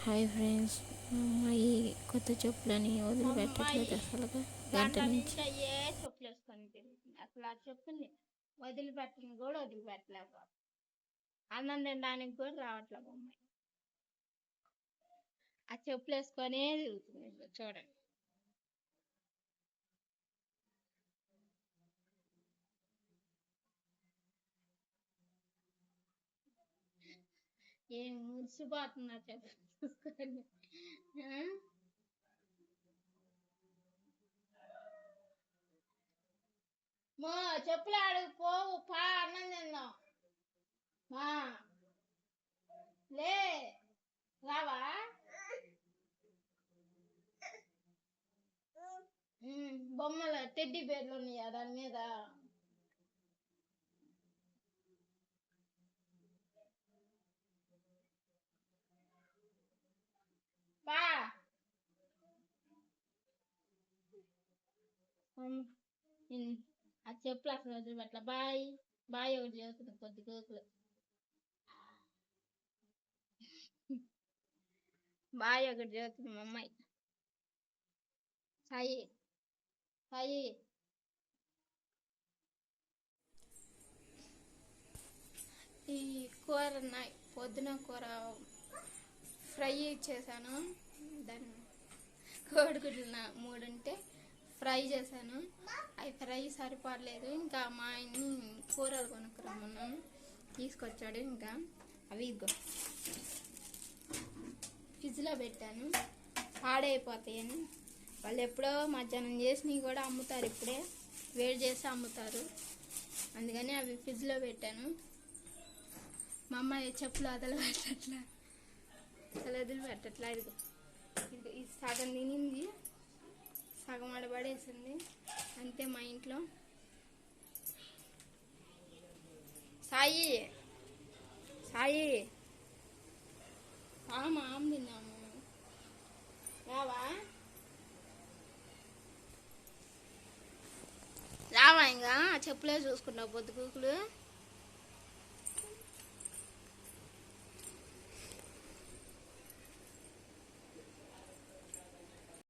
Hi friends, మా అమ్మాయి కొత్త చెప్పులని వదిలిపెట్టట్లేదు అసలుగా గంట నుంచి. చెప్పులు వేసుకొని తిరుగుతుంది. అసలు ఆ చెప్పుల్ని వదిలిపెట్టని కూడా వదిలిపెట్టలేక అన్నం తినడానికి కూడా రావట్లేదు అమ్మాయి. ఆ చెప్పులు వేసుకొనే తిరుగుతుంది. చూడండి, ఏం మురిసిపోతున్నా చెప్పులు చూసుకొని. మా చెప్పులు ఆడకు పోవు, పా అన్నం తిందాం. మా లే రావా? బొమ్మల టెడ్డీ బేర్లు ఉన్నాయా దాని మీద? పా ఆ చెప్పులు అసలు వదిలిపెట్ల. బాయ్ బాయ్ ఒకటి చేస్తుంది కొద్ది కోకులు. బాయ్ ఒకటి చేస్తుంది మా అమ్మాయి. సాయి సాయి ఈ కూర పొద్దున కూర ఫ్రై చేశాను. దాన్ని కోడిగుడ్లు 3 ఉంటే ఫ్రై చేశాను. అవి ఫ్రై సరిపడలేదు. ఇంకా మా ఆయన్ని కూరలు కొనుక్కురమ్మన్నాను, తీసుకొచ్చాడు. ఇంకా అవి ఫ్రిడ్జ్లో పెట్టాను, పాడైపోతాయని. వాళ్ళు ఎప్పుడో మధ్యాహ్నం చేసినవి కూడా అమ్ముతారు, ఇప్పుడే వేడి చేసి అమ్ముతారు. అందుకని అవి ఫ్రిడ్జ్లో పెట్టాను. మా అమ్మాయి చెప్పులు వదిలిపెట్టట్లా. ఇదిగో ఇది సగం తినింది, సగం అడబడేసింది. అంతే మా ఇంట్లో. సాయి సాయి మా ఆమె తిన్నాము. రావా ఇంకా చెప్పులే చూసుకున్నావు పొద్దుకూకులు.